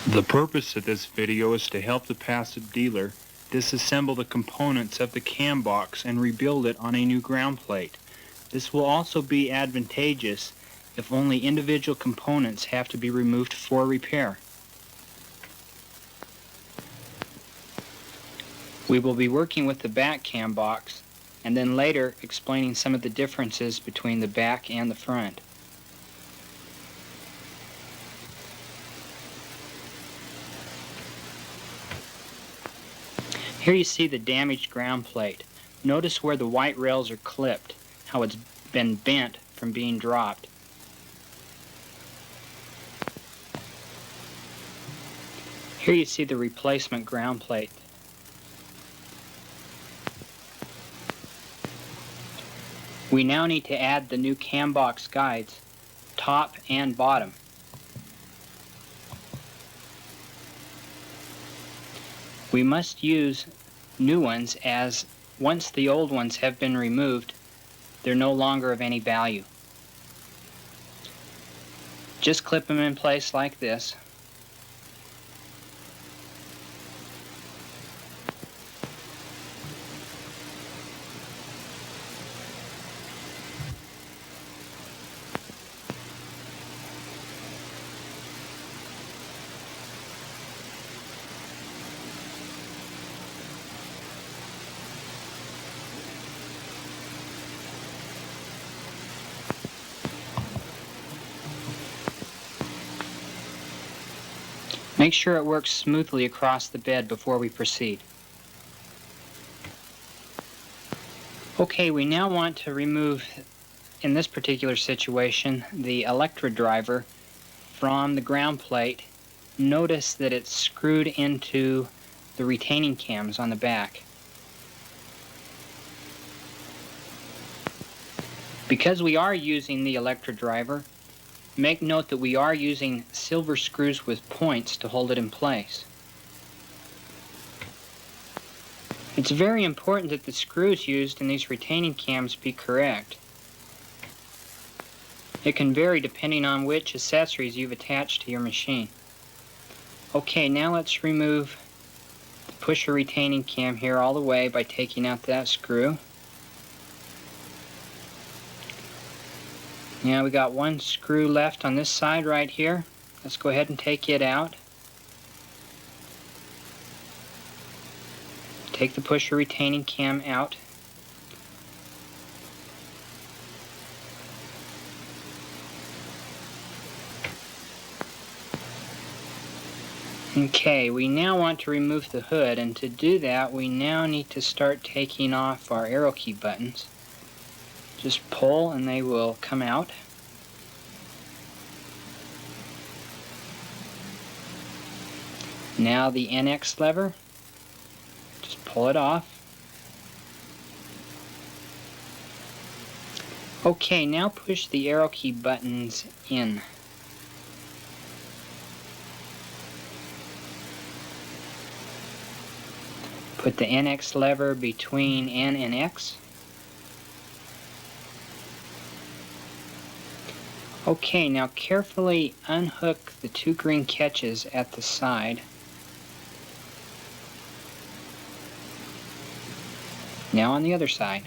The purpose of this video is to help the Passap dealer disassemble the components of the cam box and rebuild it on a new ground plate. This will also be advantageous if only individual components have to be removed for repair. We will be working with the back cam box and then later explaining some of the differences between the back and the front. Here you see the damaged ground plate. Notice where the white rails are clipped, how it's been bent from being dropped. Here you see the replacement ground plate. We now need to add the new cam box guides, top and bottom. We must use new ones, as once the old ones have been removed, they're no longer of any value. Just clip them in place like this. Make sure it works smoothly across the bed before we proceed. Okay, we now want to remove, in this particular situation, the electrode driver from the ground plate. Notice that it's screwed into the retaining cams on the back. Because we are using the electrode driver, make note that we are using silver screws with points to hold it in place. It's very important that the screws used in these retaining cams be correct. It can vary depending on which accessories you've attached to your machine. Okay, now let's remove the pusher retaining cam here all the way by taking out that screw. Now we got one screw left on this side right here. Let's go ahead and take it out. Take the pusher retaining cam out. Okay, we now want to remove the hood, and to do that we now need to start taking off our arrow key buttons. Just pull and they will come out. Now the NX lever, just pull it off. Okay, now push the arrow key buttons in. Put the NX lever between N and X. Okay, now carefully unhook the two green catches at the side. Now on the other side.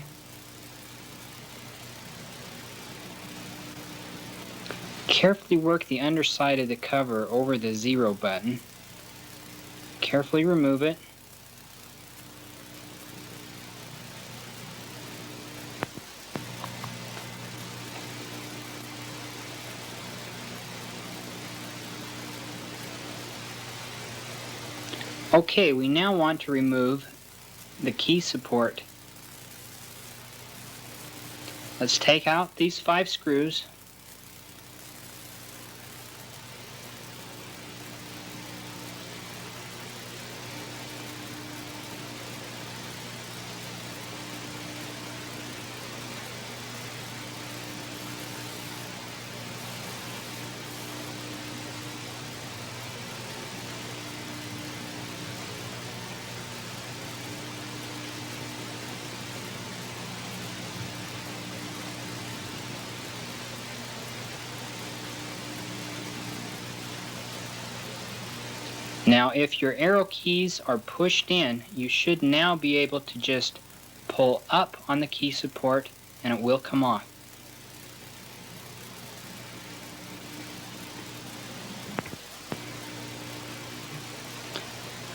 Carefully work the underside of the cover over the 0 button. Carefully remove it. Okay, we now want to remove the key support. Let's take out these 5 screws. Now if your arrow keys are pushed in, you should now be able to just pull up on the key support and it will come off.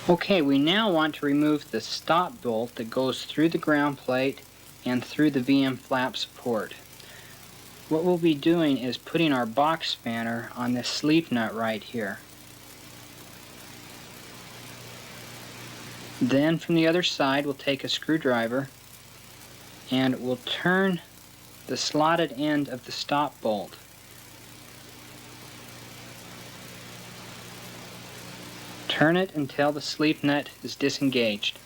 Okay, we now want to remove the stop bolt that goes through the ground plate and through the VM flap support. What we'll be doing is putting our box spanner on this sleeve nut right here. Then from the other side we'll take a screwdriver and we'll turn the slotted end of the stop bolt. Turn it until the sleeve nut is disengaged.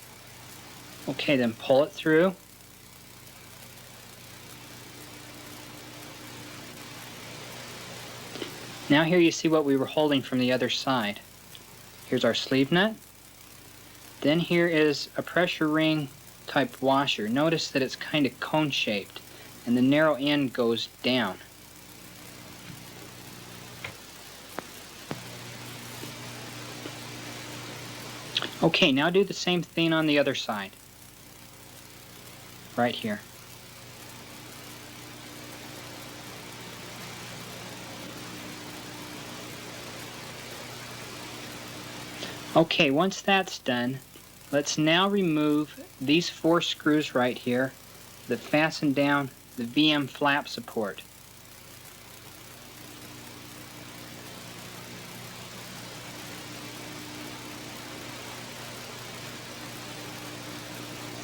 Okay, then pull it through. Now here you see what we were holding from the other side. Here's our sleeve nut. Then here is a pressure ring type washer. Notice that it's kind of cone shaped and the narrow end goes down. Okay, now do the same thing on the other side. Right here. Okay, once that's done, let's now remove these 4 screws right here that fasten down the VM flap support.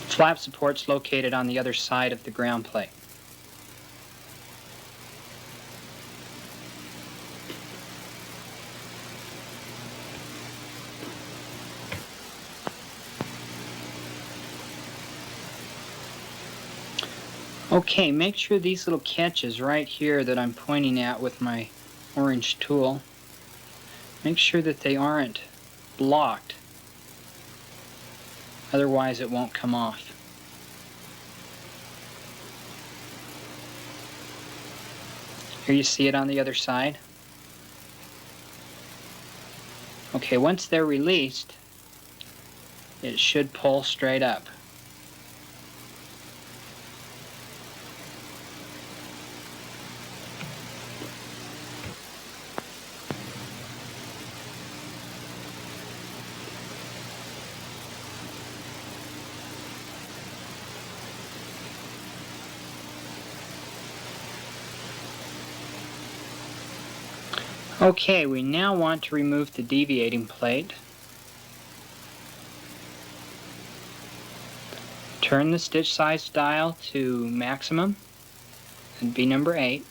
Flap support's located on the other side of the ground plate. Okay, make sure these little catches right here that I'm pointing at with my orange tool, make sure that they aren't blocked. Otherwise it won't come off. Here you see it on the other side. Okay, once they're released, it should pull straight up. Okay, we now want to remove the deviating plate. Turn the stitch size dial to maximum, and be number 8.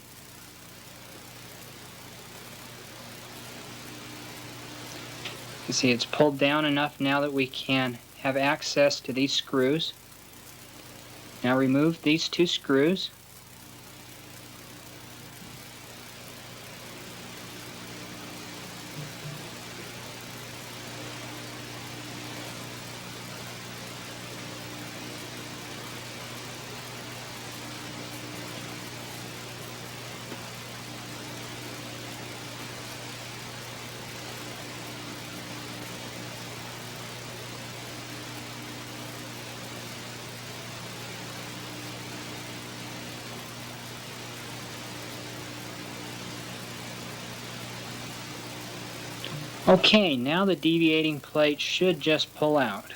You see it's pulled down enough now that we can have access to these screws. Now remove these 2 screws. Okay, now the deviating plate should just pull out.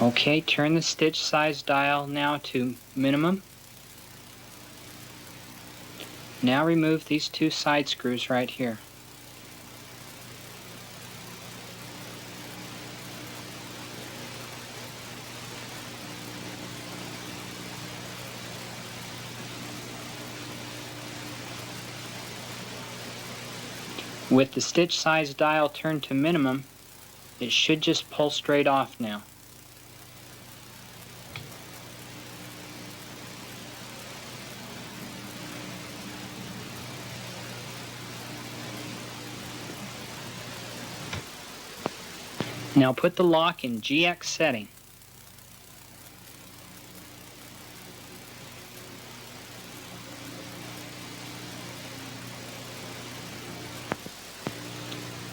Okay, turn the stitch size dial now to minimum. Now remove these 2 side screws right here. With the stitch size dial turned to minimum, it should just pull straight off now. Now put the lock in GX setting.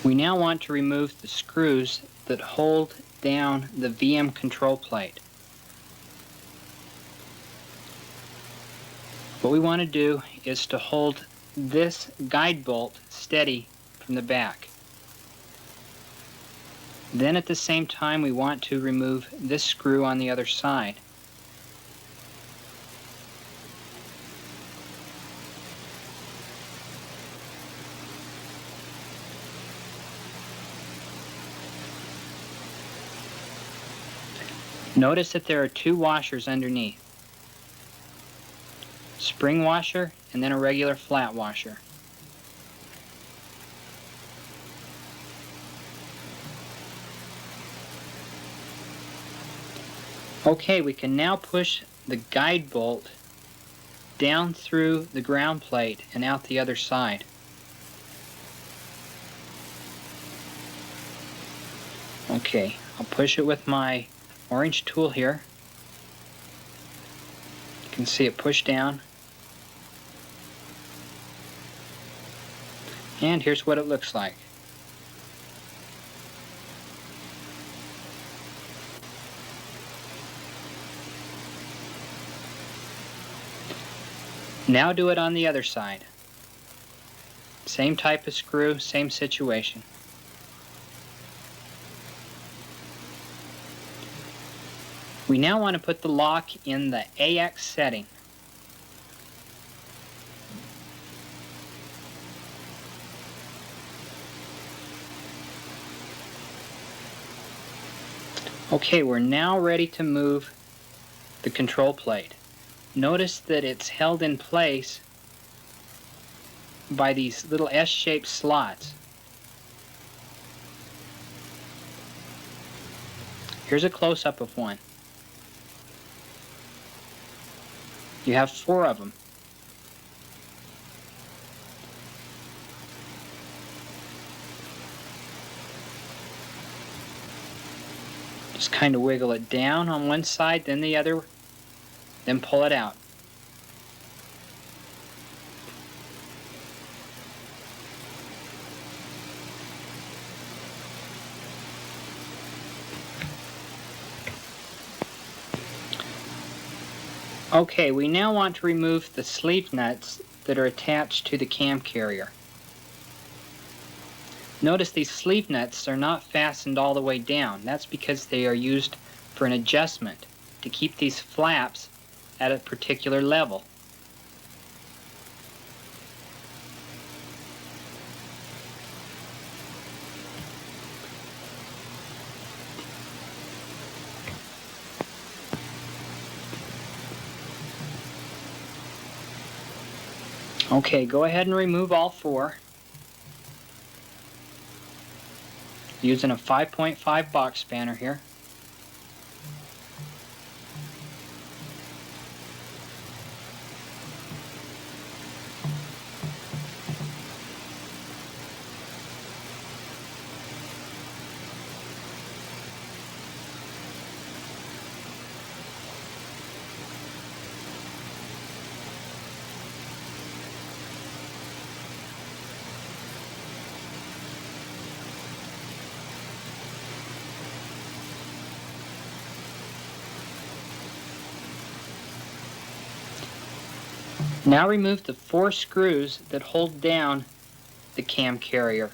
We now want to remove the screws that hold down the VM control plate. What we want to do is to hold this guide bolt steady from the back. Then at the same time we want to remove this screw on the other side. Notice that there are two washers underneath. Spring washer and then a regular flat washer. Okay, we can now push the guide bolt down through the ground plate and out the other side. Okay, I'll push it with my orange tool here. You can see it push down. And here's what it looks like. Now do it on the other side. Same type of screw, same situation. We now want to put the lock in the AX setting. Okay, we're now ready to move the control plate. Notice that it's held in place by these little S-shaped slots. Here's a close-up of one. You have 4 of them. Just kind of wiggle it down on one side, then the other, then pull it out. Okay, we now want to remove the sleeve nuts that are attached to the cam carrier. Notice these sleeve nuts are not fastened all the way down. That's because they are used for an adjustment to keep these flaps at a particular level. Okay, go ahead and remove all 4 using a 5.5 box spanner here. Now remove the 4 screws that hold down the cam carrier.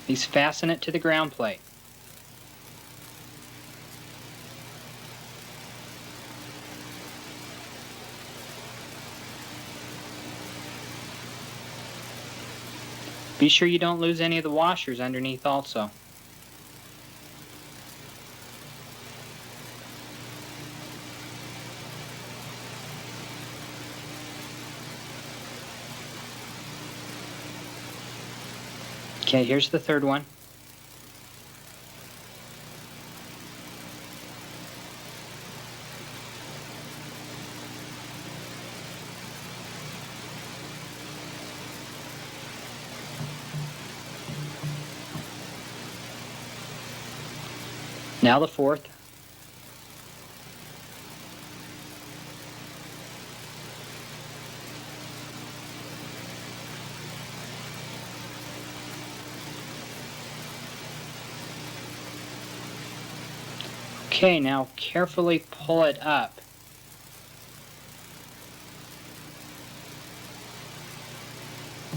These fasten it to the ground plate. Be sure you don't lose any of the washers underneath also. Okay, here's the 3rd one. Now the 4th. Okay, now carefully pull it up.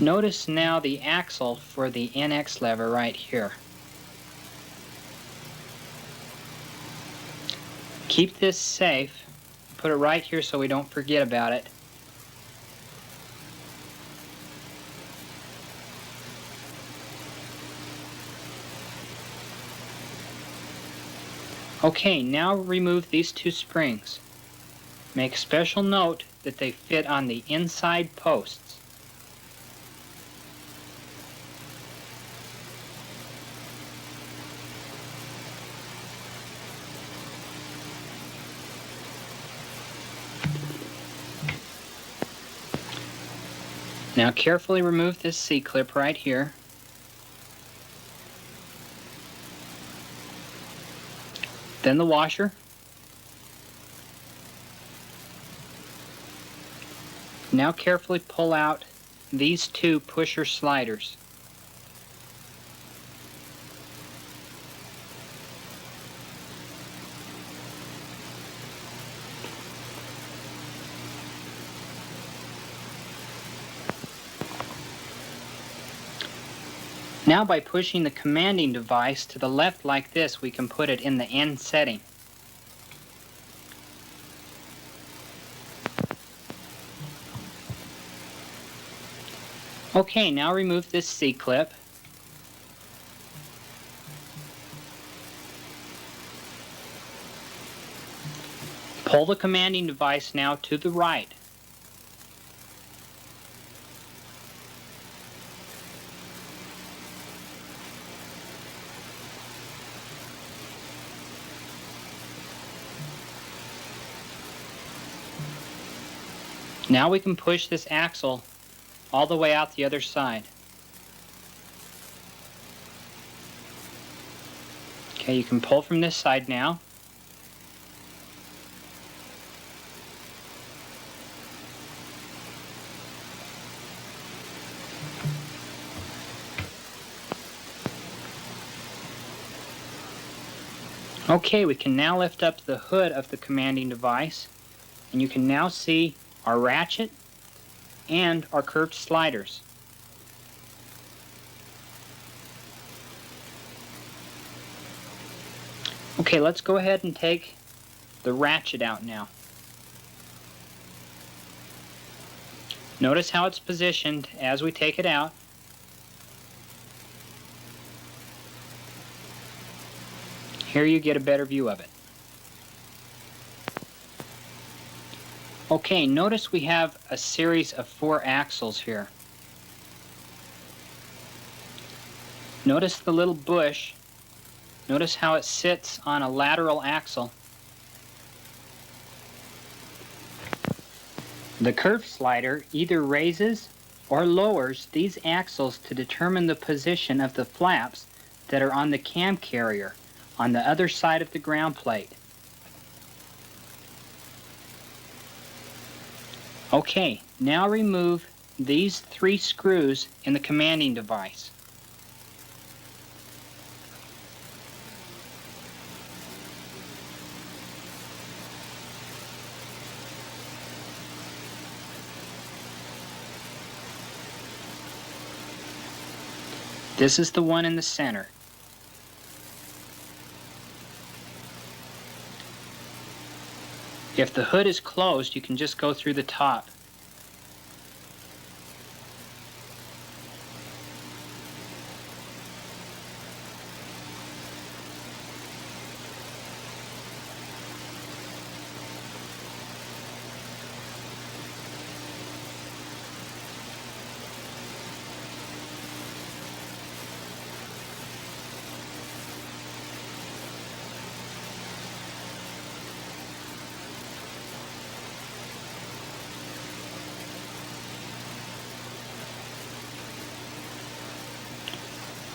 Notice now the axle for the NX lever right here. Keep this safe. Put it right here so we don't forget about it. Okay, now remove these two springs. Make special note that they fit on the inside posts. Now carefully remove this C-clip right here. Then the washer. Now carefully pull out these two pusher sliders. Now by pushing the commanding device to the left like this, we can put it in the N setting. Okay, now remove this C-clip. Pull the commanding device now to the right. Now we can push this axle all the way out the other side. Okay, you can pull from this side now. Okay, we can now lift up the hood of the commanding device, and you can now see our ratchet and our curved sliders. Okay, let's go ahead and take the ratchet out now. Notice how it's positioned as we take it out. Here you get a better view of it. Okay, notice we have a series of 4 axles here. Notice the little bush. Notice how it sits on a lateral axle. The curve slider either raises or lowers these axles to determine the position of the flaps that are on the cam carrier on the other side of the ground plate. Okay, now remove these 3 screws in the commanding device. This is the one in the center. If the hood is closed, you can just go through the top.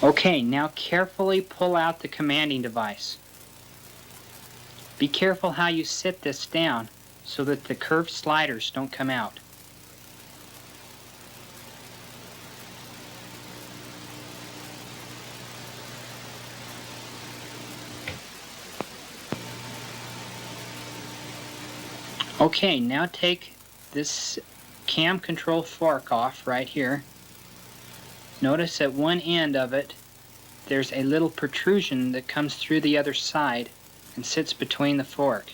Okay, now carefully pull out the commanding device. Be careful how you sit this down so that the curved sliders don't come out. Okay, now take this cam control fork off right here. Notice at one end of it there's a little protrusion that comes through the other side and sits between the fork.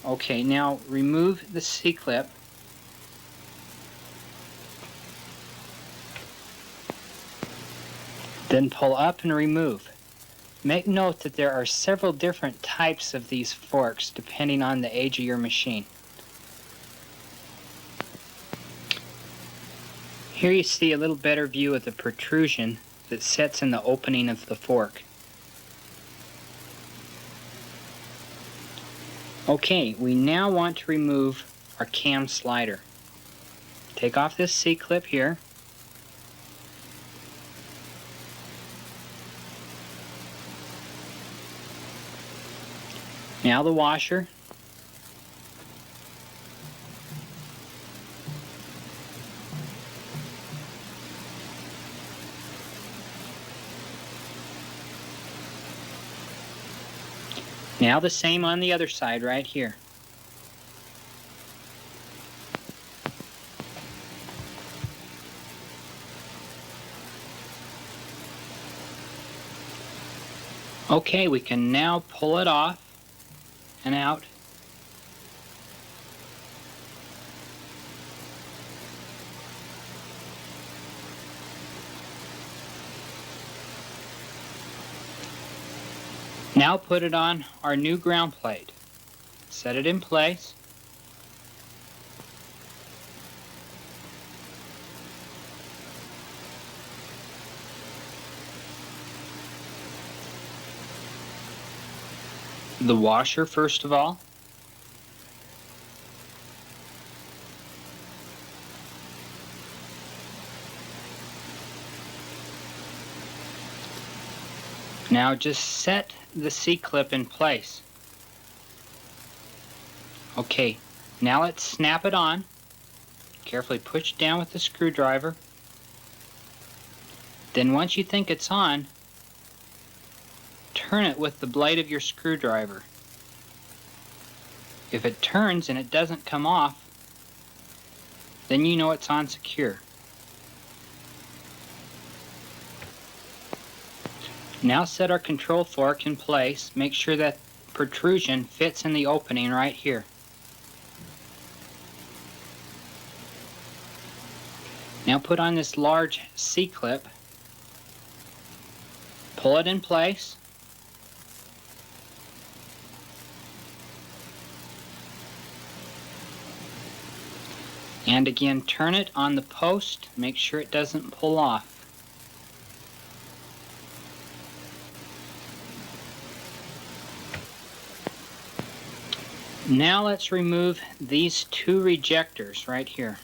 Okay, now remove the C-clip. Then pull up and remove. Make note that there are several different types of these forks depending on the age of your machine. Here you see a little better view of the protrusion that sits in the opening of the fork. Okay, we now want to remove our cam slider. Take off this C-clip here. Now the washer. Now the same on the other side right here. Okay, we can now pull it off and out. Now put it on our new ground plate. Set it in place. The washer first of all. Now just set the C-clip in place. Okay, now let's snap it on. Carefully push down with the screwdriver. Then once you think it's on, turn it with the blade of your screwdriver. If it turns and it doesn't come off, then you know it's on secure. Now set our control fork in place. Make sure that protrusion fits in the opening right here. Now put on this large C-clip. Pull it in place. And again, turn it on the post. Make sure it doesn't pull off. Now let's remove these two rejectors right here.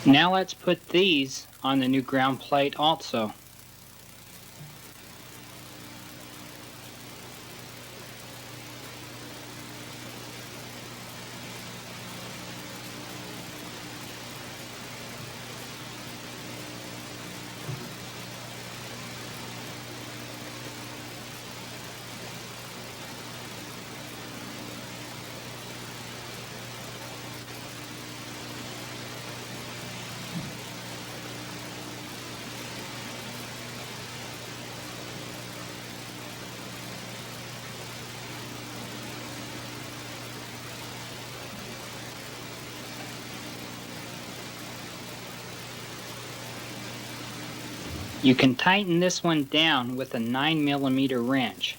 Now let's put these on the new ground plate also. You can tighten this one down with a 9mm wrench.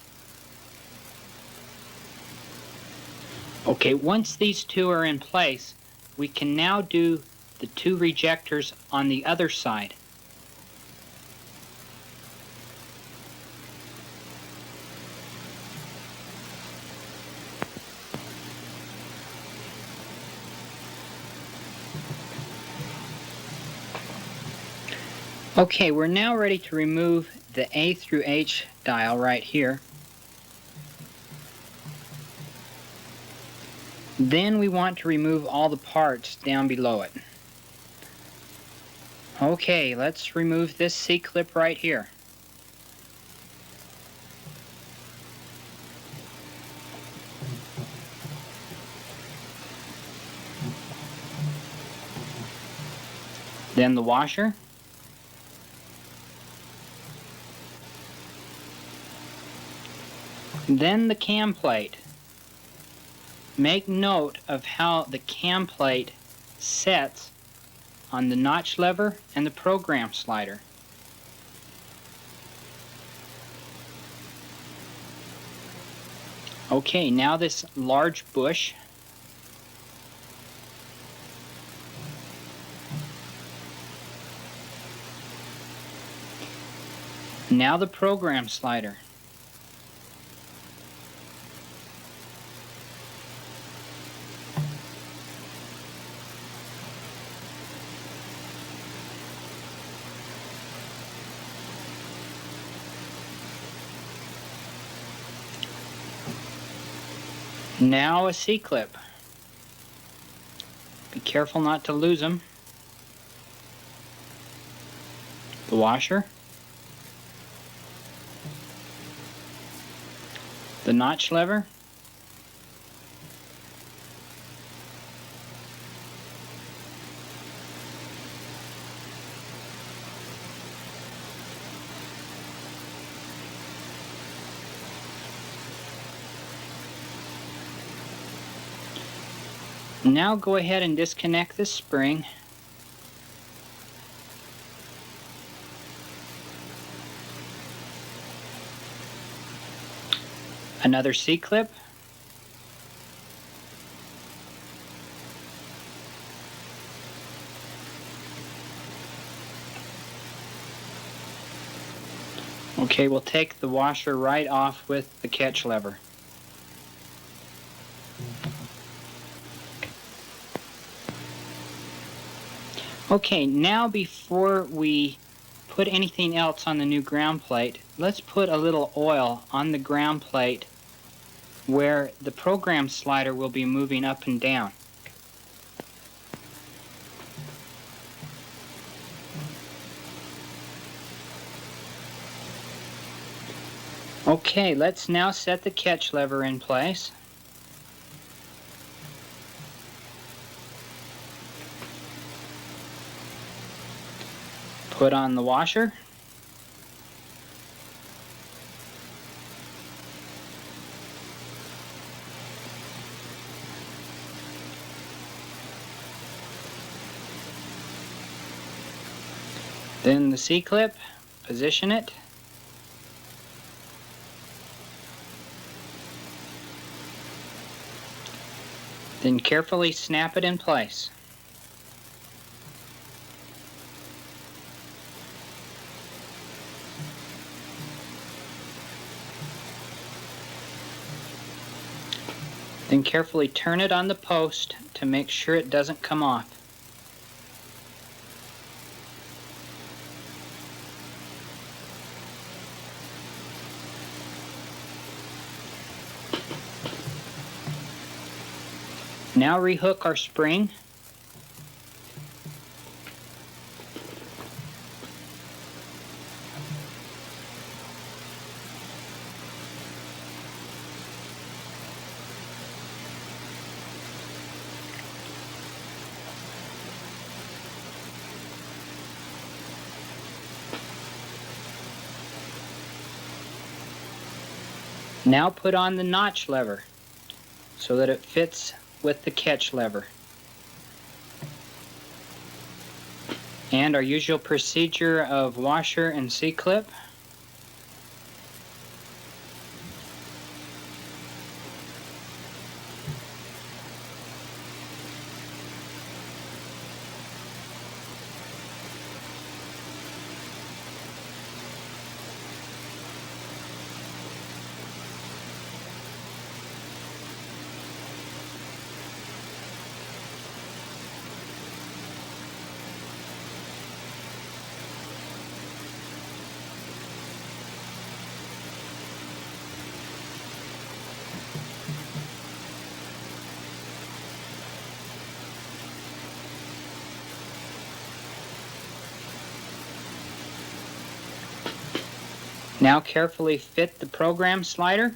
Okay, once these two are in place, we can now do the two rejectors on the other side. Okay, we're now ready to remove the A through H dial right here. Then we want to remove all the parts down below it. Okay, let's remove this C-clip right here. Then the washer. Then the cam plate. Make note of how the cam plate sets on the notch lever and the program slider. Okay, now this large bush. Now the program slider. Now a C-clip. Be careful not to lose them. The washer. The notch lever. Now go ahead and disconnect this spring. Another C-clip. Okay, we'll take the washer right off with the catch lever. Okay, now before we put anything else on the new ground plate, let's put a little oil on the ground plate where the program slider will be moving up and down. Okay, let's now set the catch lever in place. Put on the washer. Then the C-clip, position it. Then carefully snap it in place. Then carefully turn it on the post to make sure it doesn't come off. Now rehook our spring. Now put on the notch lever so that it fits with the catch lever. And our usual procedure of washer and C-clip. Now carefully fit the program slider.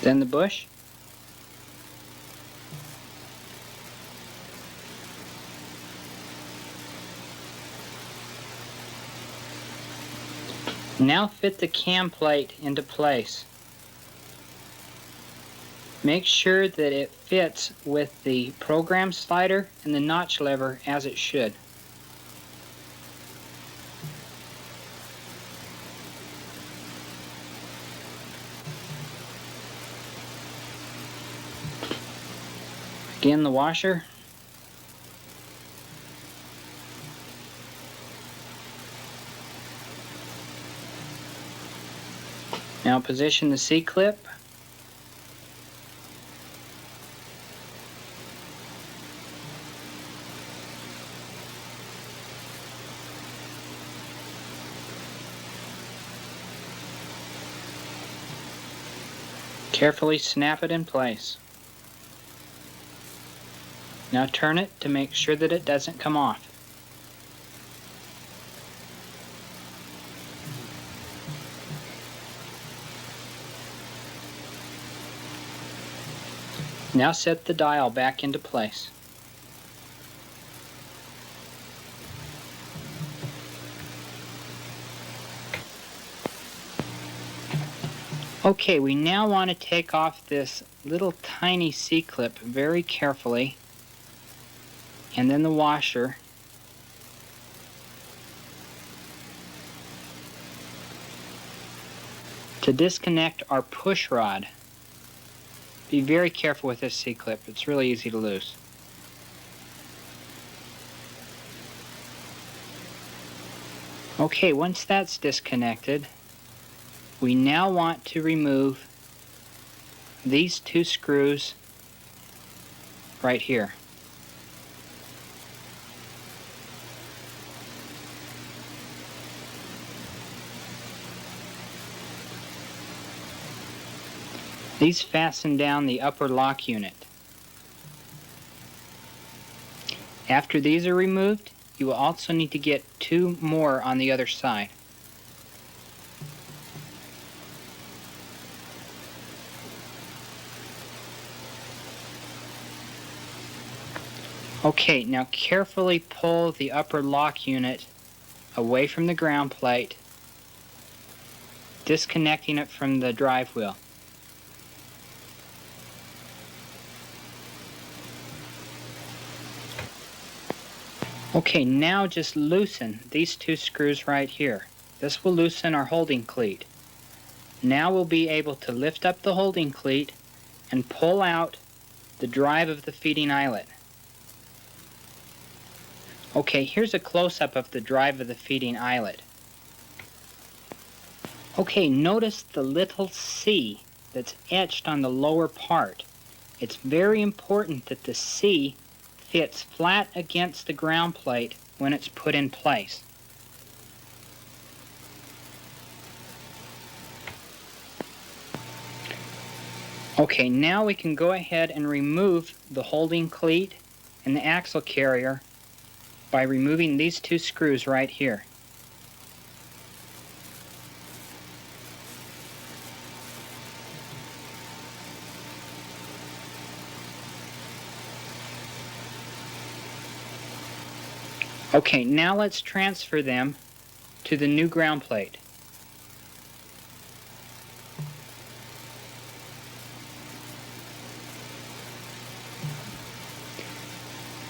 Then the bush. Now fit the cam plate into place. Make sure that it fits with the program slider and the notch lever as it should. Again, the washer. Now position the C-clip. Carefully snap it in place. Now turn it to make sure that it doesn't come off. Now set the dial back into place. Okay, we now want to take off this little tiny C-clip very carefully, and then the washer. To disconnect our push rod. Be very careful with this C-clip, it's really easy to lose. Okay, once that's disconnected, we now want to remove these two screws right here. These fasten down the upper lock unit. After these are removed, you will also need to get two more on the other side. Okay, now carefully pull the upper lock unit away from the ground plate, disconnecting it from the drive wheel. Okay, now just loosen these two screws right here. This will loosen our holding cleat. Now we'll be able to lift up the holding cleat and pull out the drive of the feeding eyelet. Okay, here's a close-up of the drive of the feeding eyelet. Okay, notice the little C that's etched on the lower part. It's very important that the C fits flat against the ground plate when it's put in place. Okay, now we can go ahead and remove the holding cleat and the axle carrier by removing these two screws right here. Okay, now let's transfer them to the new ground plate.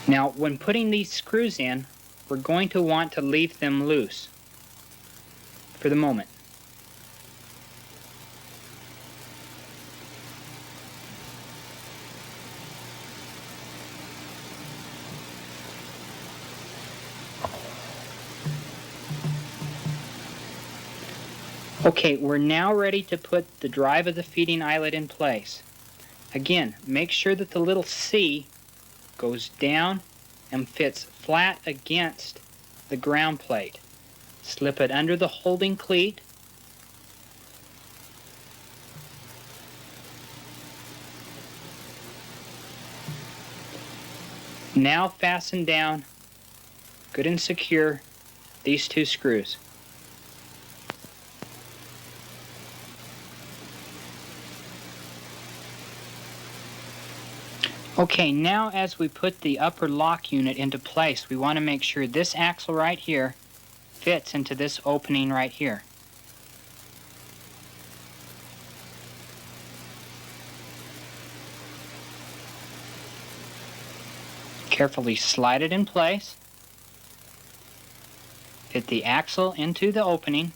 Now, when putting these screws in, we're going to want to leave them loose for the moment. Okay, we're now ready to put the drive of the feeding eyelet in place. Again, make sure that the little C goes down and fits flat against the ground plate. Slip it under the holding cleat. Now fasten down, good and secure, these two screws. Okay, now as we put the upper lock unit into place, we want to make sure this axle right here fits into this opening right here. Carefully slide it in place. Fit the axle into the opening.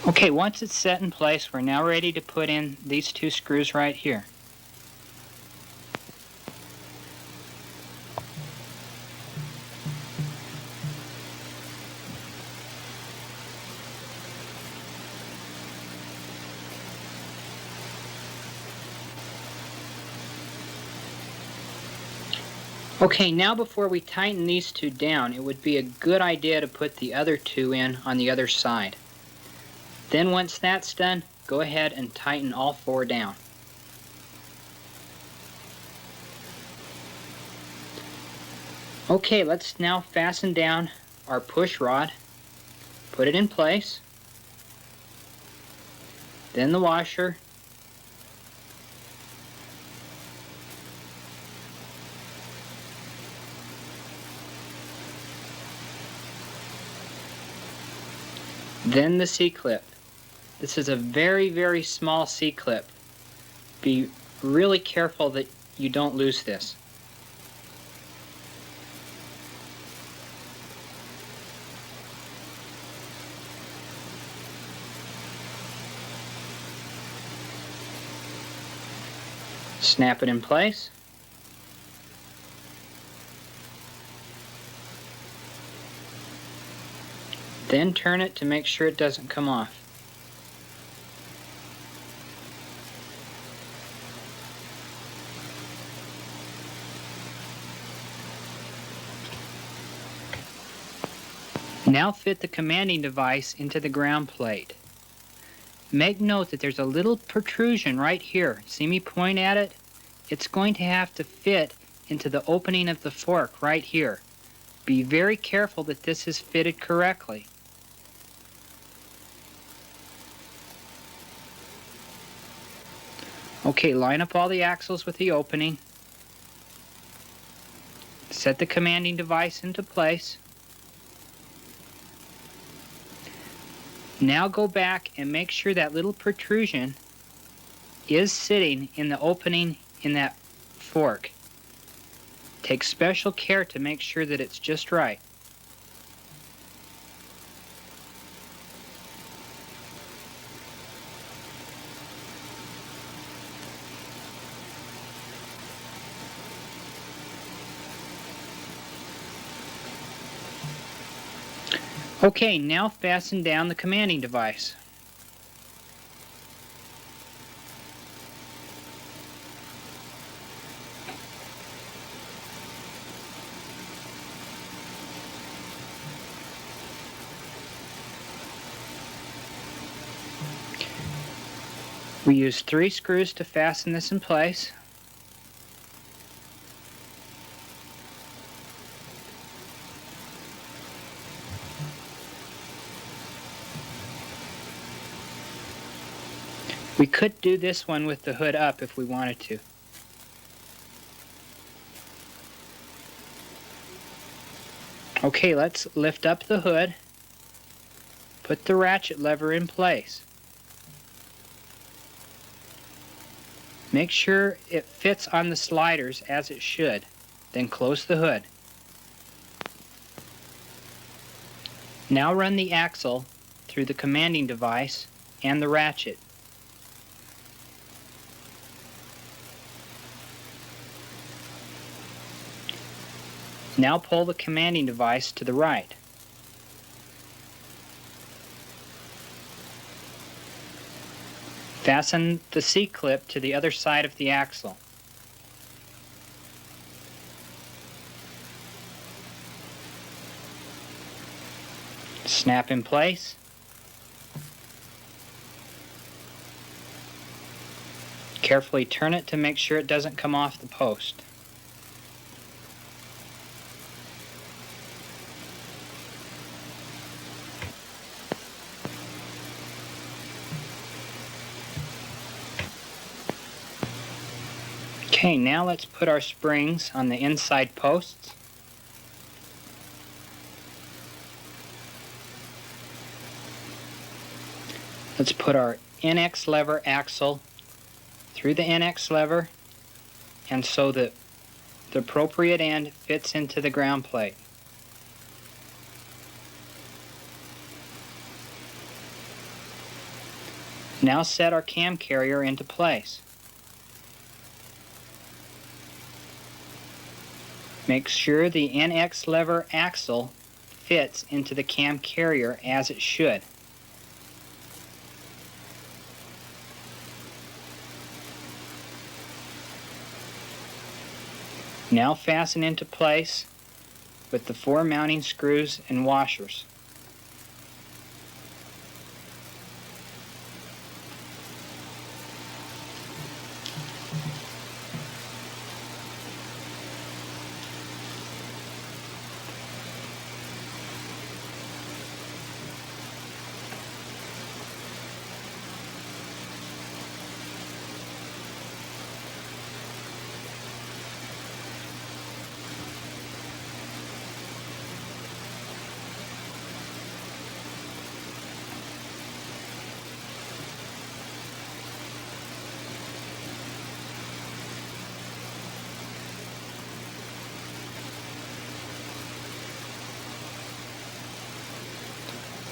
Okay, once it's set in place, we're now ready to put in these two screws right here. Okay, now before we tighten these two down, it would be a good idea to put the other two in on the other side. Then once that's done, go ahead and tighten all four down. Okay, let's now fasten down our push rod. Put it in place. Then the washer. Then the C-clip. This is a very, very small C-clip. Be really careful that you don't lose this. Snap it in place. Then turn it to make sure it doesn't come off. Now fit the commanding device into the ground plate. Make note that there's a little protrusion right here. See me point at it? It's going to have to fit into the opening of the fork right here. Be very careful that this is fitted correctly. Okay, line up all the axles with the opening. Set the commanding device into place. Now go back and make sure that little protrusion is sitting in the opening in that fork. Take special care to make sure that it's just right. Okay, now fasten down the commanding device. We use 3 screws to fasten this in place. We could do this one with the hood up if we wanted to. Okay, let's lift up the hood. Put the ratchet lever in place. Make sure it fits on the sliders as it should. Then close the hood. Now run the axle through the commanding device and the ratchet. Now pull the commanding device to the right. Fasten the C-clip to the other side of the axle. Snap in place. Carefully turn it to make sure it doesn't come off the post. Okay, now let's put our springs on the inside posts. Let's put our NX lever axle through the NX lever and so that the appropriate end fits into the ground plate. Now set our cam carrier into place. Make sure the NX lever axle fits into the cam carrier as it should. Now fasten into place with the 4 mounting screws and washers.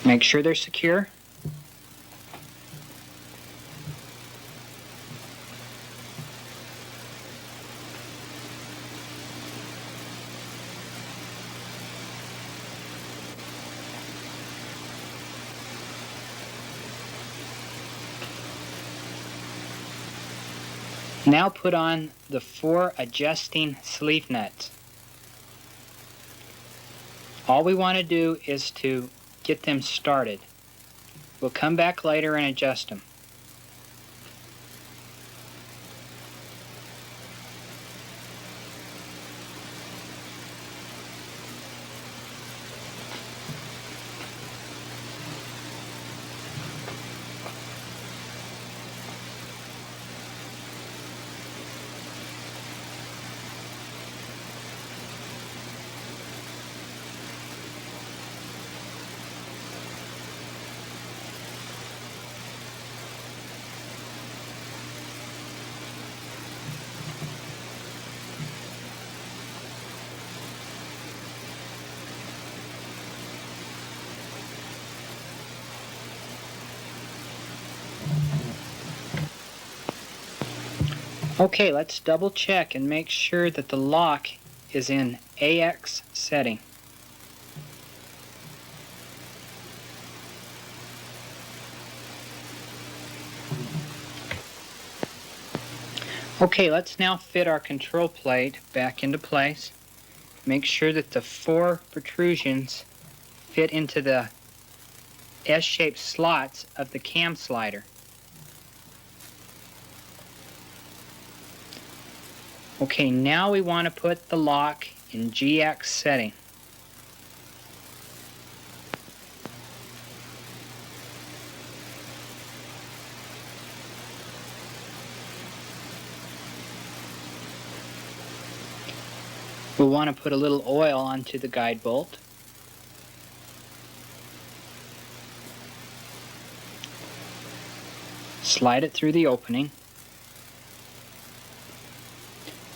Make sure they're secure. Now put on the 4 adjusting sleeve nuts. All we want to do is to get them started. We'll come back later and adjust them. Okay, let's double check and make sure that the lock is in AX setting. Okay, let's now fit our control plate back into place. Make sure that the 4 protrusions fit into the S-shaped slots of the cam slider. Okay, now we want to put the lock in GX setting. We'll want to put a little oil onto the guide bolt. Slide it through the opening.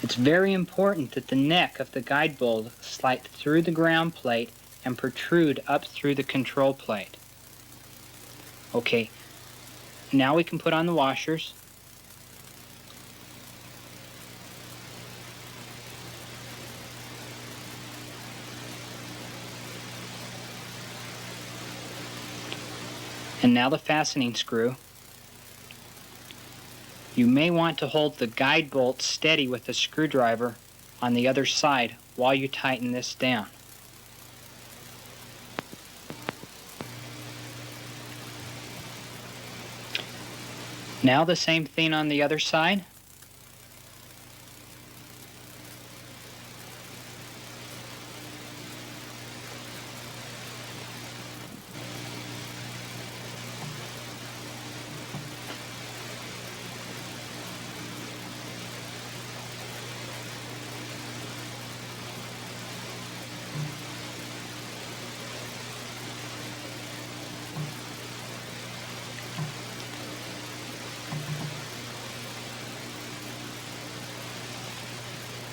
It's very important that the neck of the guide bolt slide through the ground plate and protrude up through the control plate. Okay, now we can put on the washers. And now the fastening screw. You may want to hold the guide bolt steady with a screwdriver on the other side while you tighten this down. Now the same thing on the other side.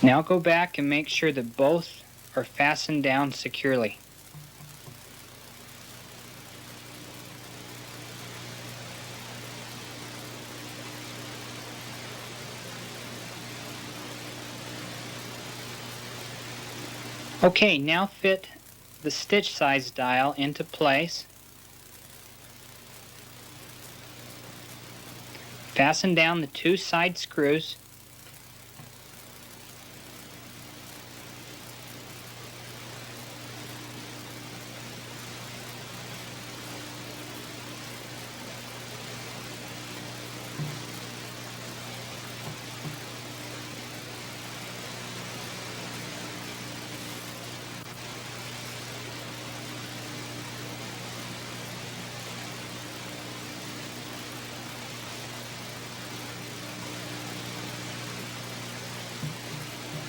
Now go back and make sure that both are fastened down securely. Okay, now fit the stitch size dial into place. Fasten down the two side screws.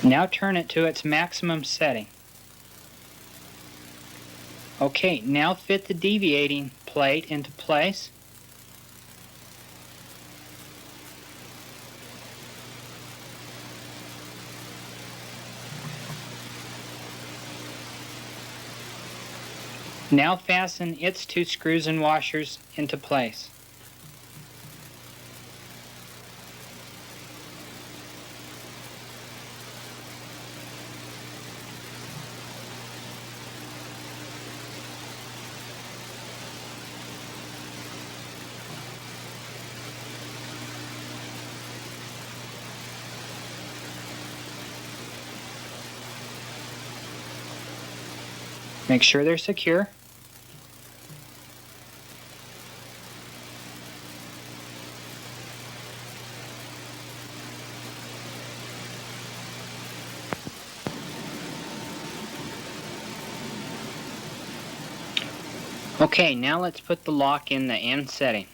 Now turn it to its maximum setting. Okay, now fit the deviating plate into place. Now fasten its two screws and washers into place. Make sure they're secure. Okay, now let's put the lock in the end setting.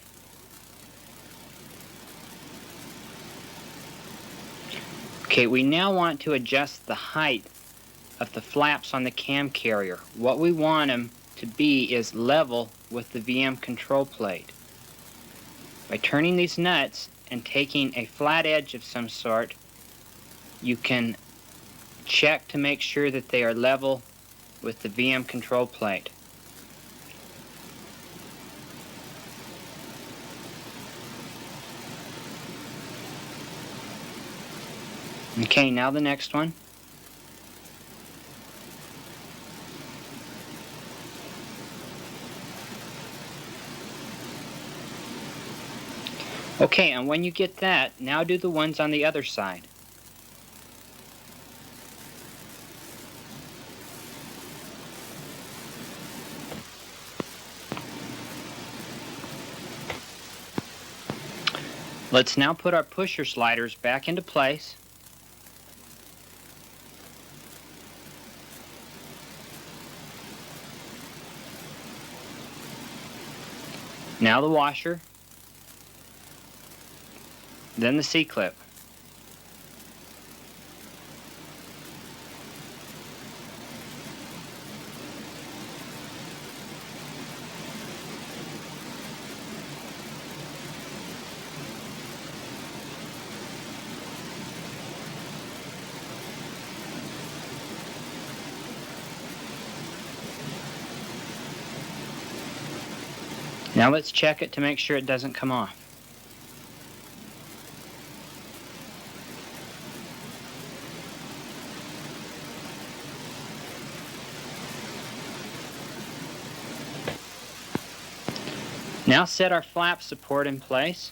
Okay, we now want to adjust the height of the flaps on the cam carrier. What we want them to be is level with the VM control plate. By turning these nuts and taking a flat edge of some sort, you can check to make sure that they are level with the VM control plate. Okay, now the next one. Okay, and when you get that, now do the ones on the other side. Let's now put our pusher sliders back into place. Now the washer, then the C-clip. Now let's check it to make sure it doesn't come off. Now set our flap support in place.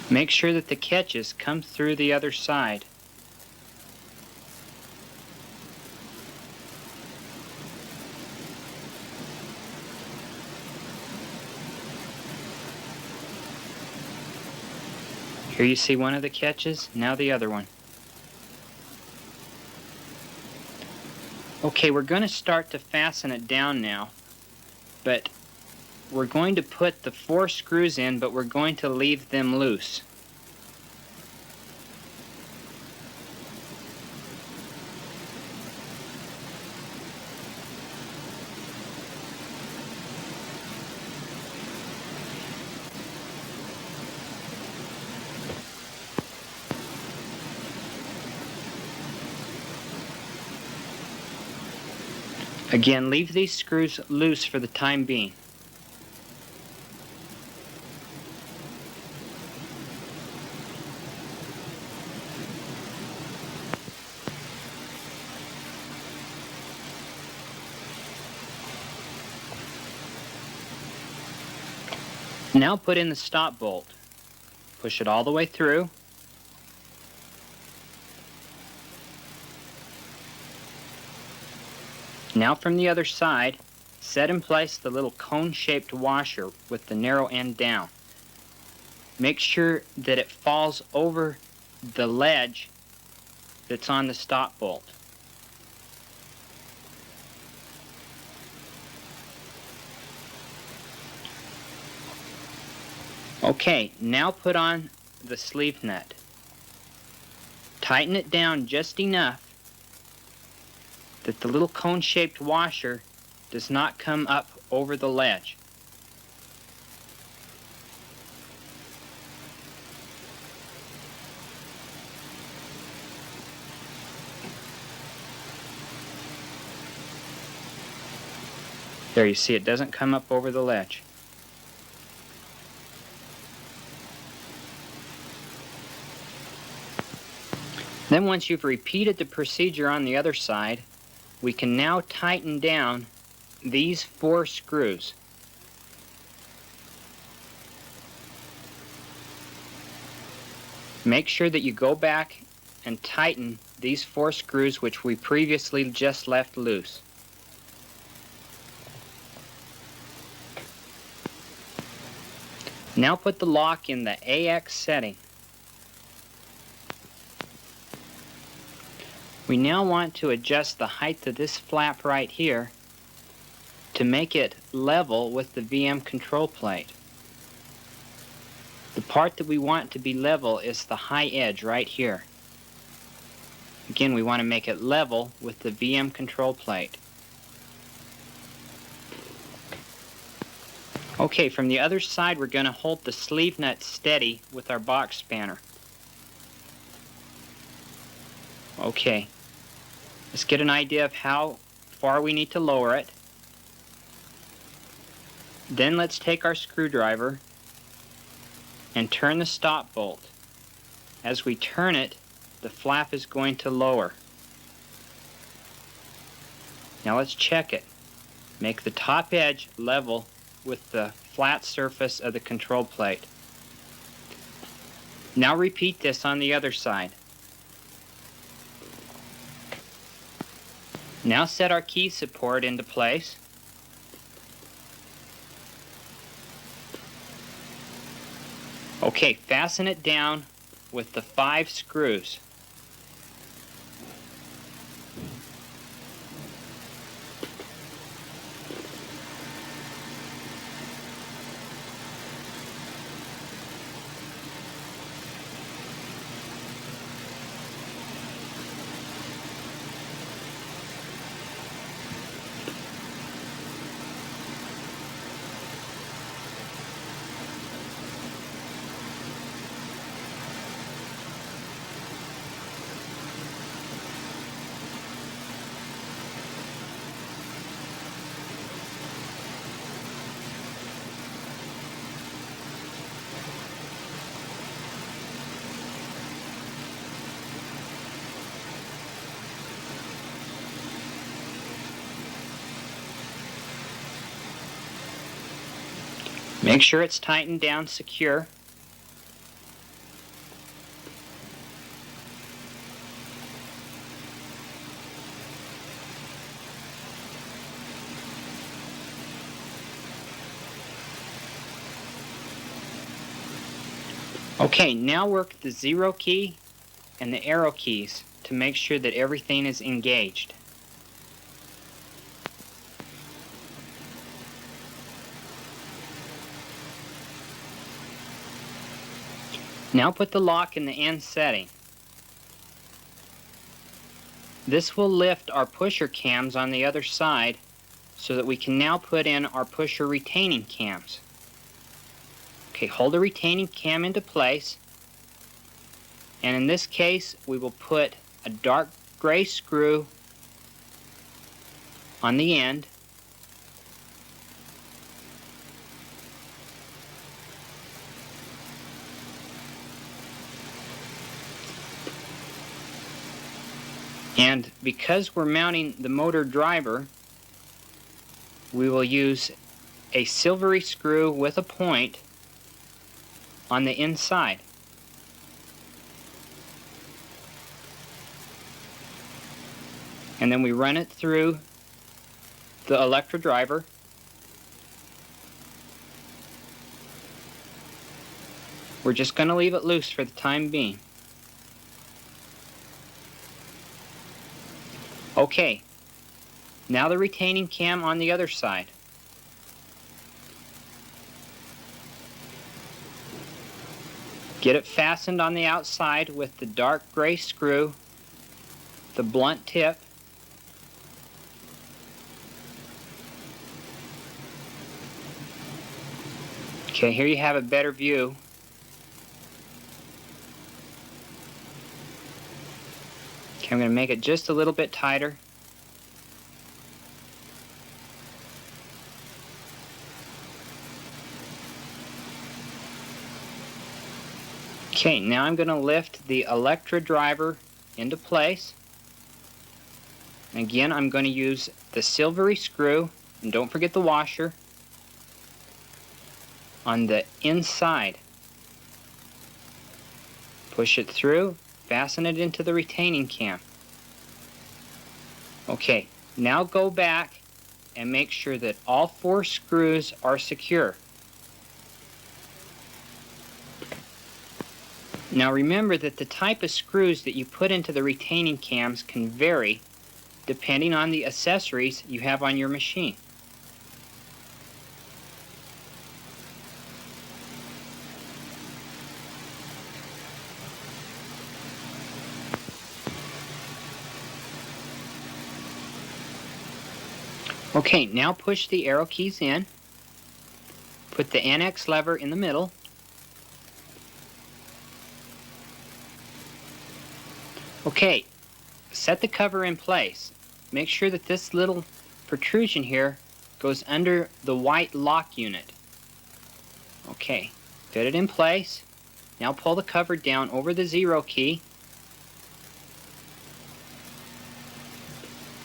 Make sure that the catches come through the other side. Here you see one of the catches, now the other one. Okay, we're going to start to fasten it down now, but we're going to put the 4 screws in, but we're going to leave them loose. Again, leave these screws loose for the time being. Now put in the stop bolt. Push it all the way through. Now from the other side, set in place the little cone-shaped washer with the narrow end down. Make sure that it falls over the ledge that's on the stop bolt. Okay, now put on the sleeve nut. Tighten it down just enough that the little cone-shaped washer does not come up over the ledge. There, you see it doesn't come up over the ledge. Then once you've repeated the procedure on the other side, we can now tighten down these 4 screws. Make sure that you go back and tighten these 4 screws which we previously just left loose. Now put the lock in the AX setting. We now want to adjust the height of this flap right here to make it level with the VM control plate. The part that we want to be level is the high edge right here. Again, we want to make it level with the VM control plate. Okay, from the other side we're going to hold the sleeve nut steady with our box spanner. Okay. Let's get an idea of how far we need to lower it. Then let's take our screwdriver and turn the stop bolt. As we turn it, the flap is going to lower. Now let's check it. Make the top edge level with the flat surface of the control plate. Now repeat this on the other side. Now set our key support into place. Okay, fasten it down with the 5 screws. Make sure it's tightened down secure. Okay, now work the 0 key and the arrow keys to make sure that everything is engaged. Now put the lock in the end setting. This will lift our pusher cams on the other side so that we can now put in our pusher retaining cams. Okay, hold the retaining cam into place, and in this case we will put a dark gray screw on the end. And because we're mounting the motor driver, we will use a silvery screw with a point on the inside. And then we run it through the electro driver. We're just going to leave it loose for the time being. Okay, now the retaining cam on the other side. Get it fastened on the outside with the dark gray screw, the blunt tip. Okay, here you have a better view. Okay, I'm going to make it just a little bit tighter. Okay, now I'm going to lift the electro driver into place. And again, I'm going to use the silvery screw, and don't forget the washer, on the inside. Push it through, fasten it into the retaining cam. Okay, now go back and make sure that all 4 screws are secure. Now remember that the type of screws that you put into the retaining cams can vary depending on the accessories you have on your machine. Okay, now push the arrow keys in. Put the NX lever in the middle. Okay, set the cover in place. Make sure that this little protrusion here goes under the white lock unit. Okay, fit it in place. Now pull the cover down over the 0 key.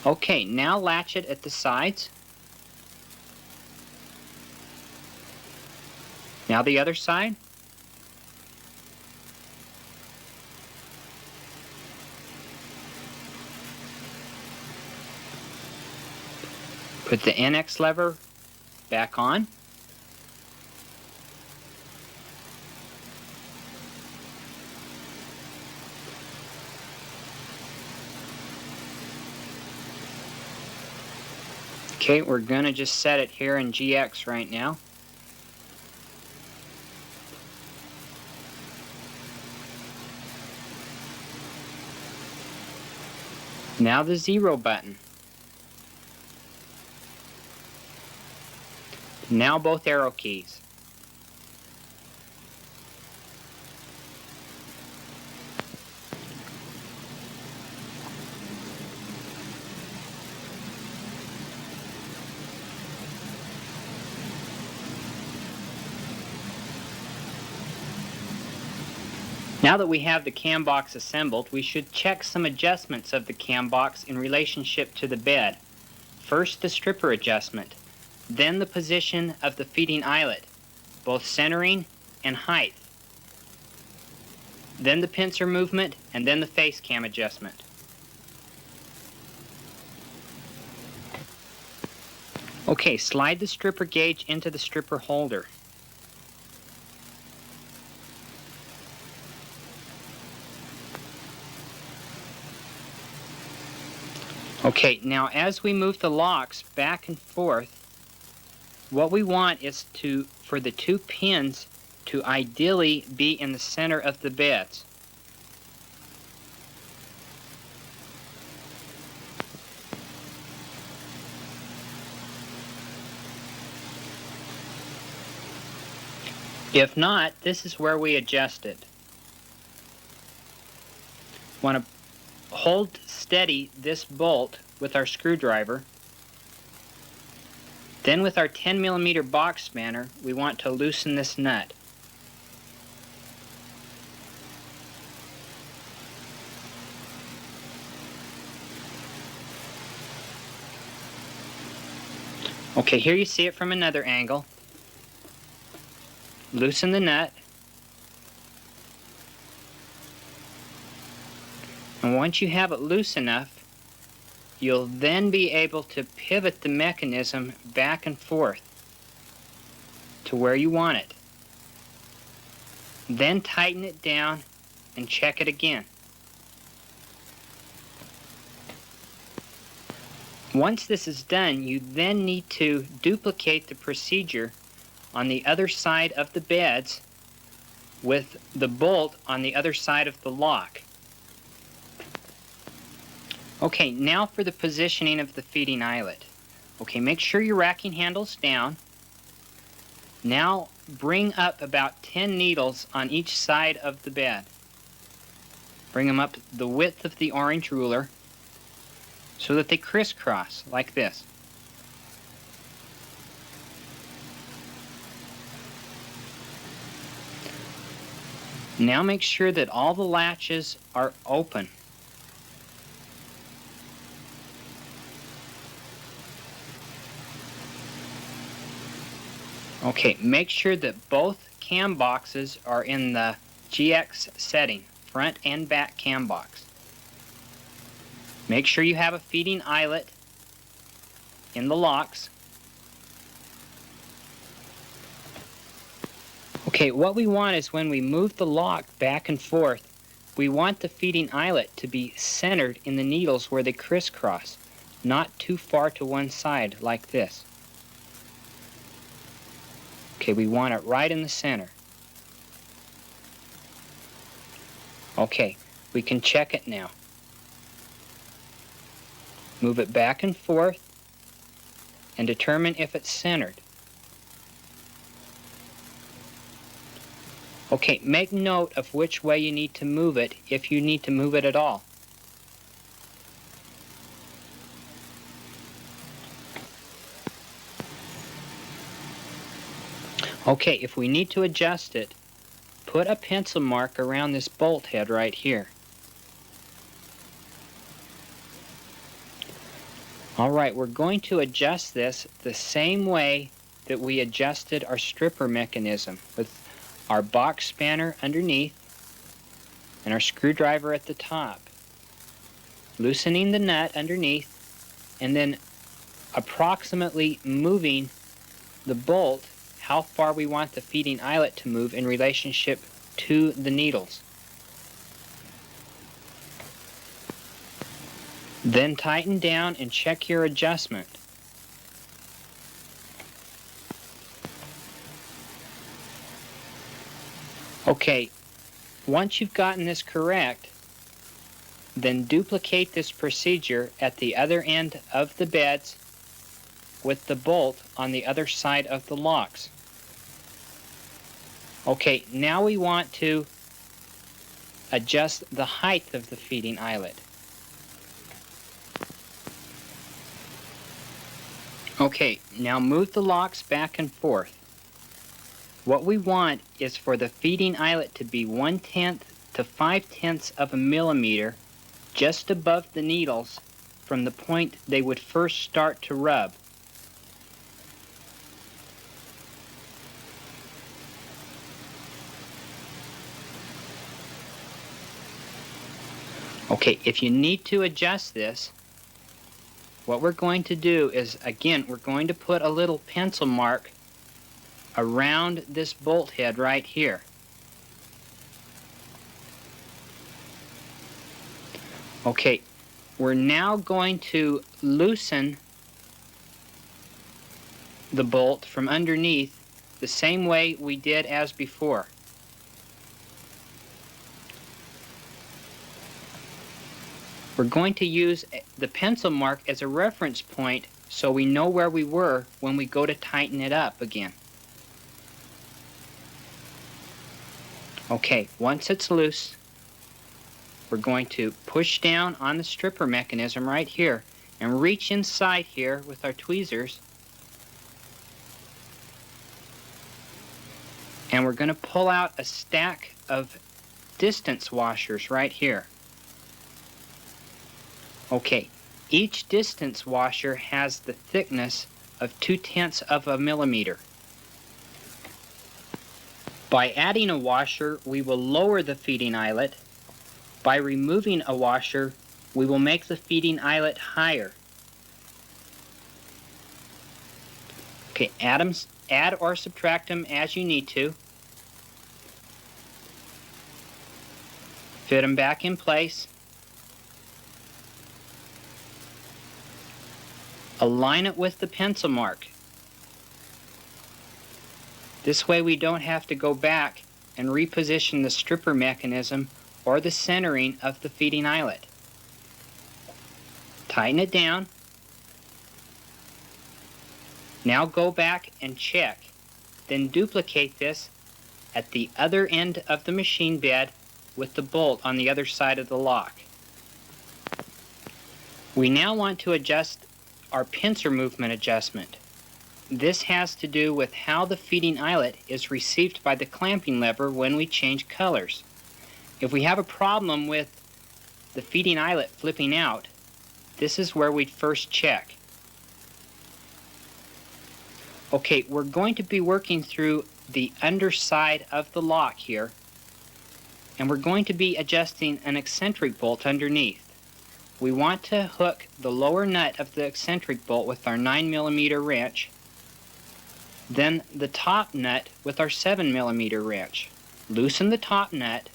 Okay, now latch it at the sides. Now the other side. Put the NX lever back on. Okay, we're going to just set it here in GX right now. Now the 0 button. Now both arrow keys. Now that we have the cam box assembled, we should check some adjustments of the cam box in relationship to the bed. First, the stripper adjustment, then the position of the feeding eyelet, both centering and height, then the pincer movement, and then the face cam adjustment. Okay, slide the stripper gauge into the stripper holder. Okay, now as we move the locks back and forth, what we want is for the two pins to ideally be in the center of the beds. If not, this is where we adjust it. Want to hold steady this bolt with our screwdriver. Then with our 10mm box spanner, we want to loosen this nut. Okay, here you see it from another angle. Loosen the nut. And once you have it loose enough, you'll then be able to pivot the mechanism back and forth to where you want it. Then tighten it down and check it again. Once this is done, you then need to duplicate the procedure on the other side of the beds with the bolt on the other side of the lock. Okay, now for the positioning of the feeding eyelet. Okay, make sure your racking handle's down. Now bring up about 10 needles on each side of the bed. Bring them up the width of the orange ruler so that they crisscross like this. Now make sure that all the latches are open. Okay, make sure that both cam boxes are in the GX setting, front and back cam box. Make sure you have a feeding eyelet in the locks. Okay, what we want is when we move the lock back and forth, we want the feeding eyelet to be centered in the needles where they crisscross, not too far to one side like this. Okay, we want it right in the center. Okay, we can check it now. Move it back and forth and determine if it's centered. Okay, make note of which way you need to move it if you need to move it at all. Okay, if we need to adjust it, put a pencil mark around this bolt head right here. Alright, we're going to adjust this the same way that we adjusted our stripper mechanism, with our box spanner underneath and our screwdriver at the top. Loosening the nut underneath and then approximately moving the bolt how far we want the feeding eyelet to move in relationship to the needles. Then tighten down and check your adjustment. Okay, once you've gotten this correct, then duplicate this procedure at the other end of the beds with the bolt on the other side of the locks. Okay, now we want to adjust the height of the feeding eyelet. Okay, now move the locks back and forth. What we want is for the feeding eyelet to be 1/10 to 5/10 of a millimeter just above the needles from the point they would first start to rub. Okay, if you need to adjust this, what we're going to do is, again, we're going to put a little pencil mark around this bolt head right here. Okay, We're now going to loosen the bolt from underneath the same way we did as before. We're going to use the pencil mark as a reference point so we know where we were when we go to tighten it up again. Okay, once it's loose, we're going to push down on the stripper mechanism right here and reach inside here with our tweezers, and we're going to pull out a stack of distance washers right here. Okay, each distance washer has the thickness of 0.2 of a millimeter. By adding a washer, we will lower the feeding eyelet. By removing a washer, we will make the feeding eyelet higher. Okay, add or subtract them as you need to. Fit them back in place. Align it with the pencil mark. This way we don't have to go back and reposition the stripper mechanism or the centering of the feeding eyelet. Tighten it down. Now go back and check. Then duplicate this at the other end of the machine bed with the bolt on the other side of the lock. We now want to adjust our pincer movement adjustment. This has to do with how the feeding eyelet is received by the clamping lever when we change colors. If we have a problem with the feeding eyelet flipping out, this is where we'd first check. Okay, we're going to be working through the underside of the lock here, and we're going to be adjusting an eccentric bolt underneath. We want to hook the lower nut of the eccentric bolt with our 9mm wrench, then the top nut with our 7mm wrench. Loosen the top nut.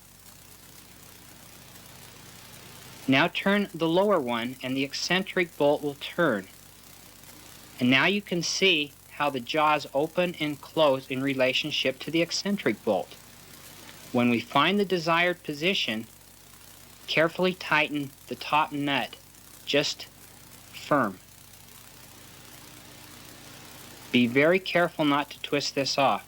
Now turn the lower one and the eccentric bolt will turn. And now you can see how the jaws open and close in relationship to the eccentric bolt. When we find the desired position, carefully tighten the top nut, just firm. Be very careful not to twist this off.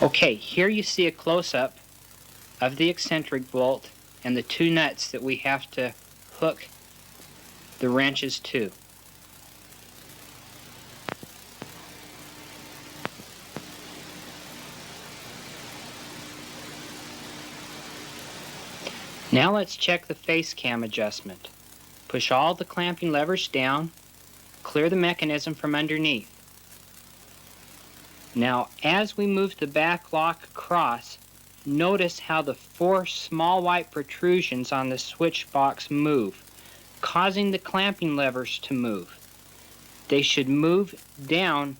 Okay, here you see a close-up of the eccentric bolt and the two nuts that we have to hook the wrenches to. Now let's check the face cam adjustment. Push all the clamping levers down, clear the mechanism from underneath. Now as we move the back lock across, notice how the 4 small white protrusions on the switch box move, causing the clamping levers to move. They should move down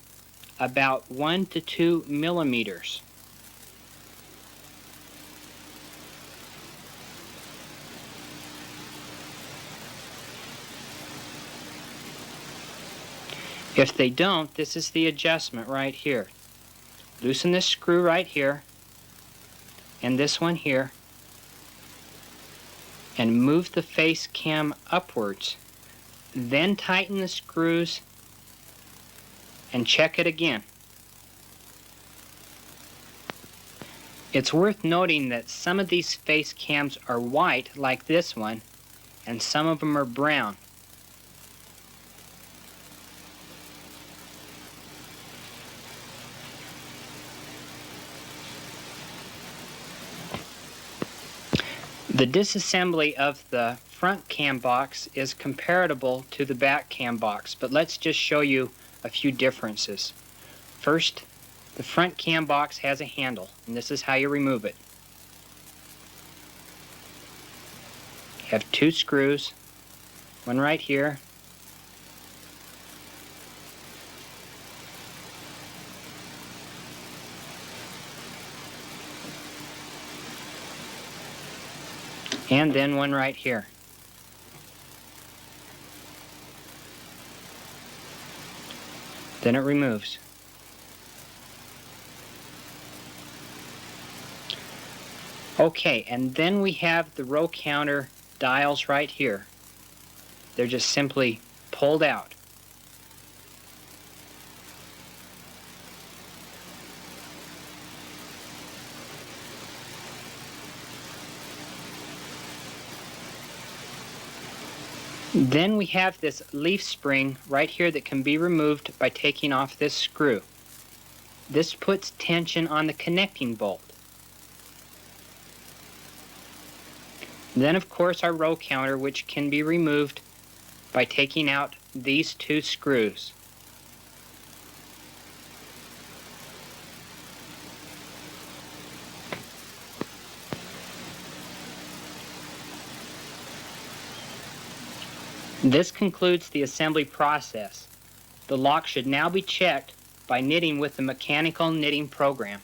about 1 to 2 millimeters. If they don't, this is the adjustment right here. Loosen this screw right here and this one here, and move the face cam upwards. Then tighten the screws and check it again. It's worth noting that some of these face cams are white, like this one, and some of them are brown. The disassembly of the front cam box is comparable to the back cam box, but let's just show you a few differences. First, the front cam box has a handle, and this is how you remove it. You have 2 screws, one right here And then one right here. Then it removes. Okay, and then we have the row counter dials right here. They're just simply pulled out. Then we have this leaf spring right here that can be removed by taking off this screw. This puts tension on the connecting bolt. Then of course our row counter, which can be removed by taking out these two screws. This concludes the assembly process. The lock should now be checked by knitting with the mechanical knitting program.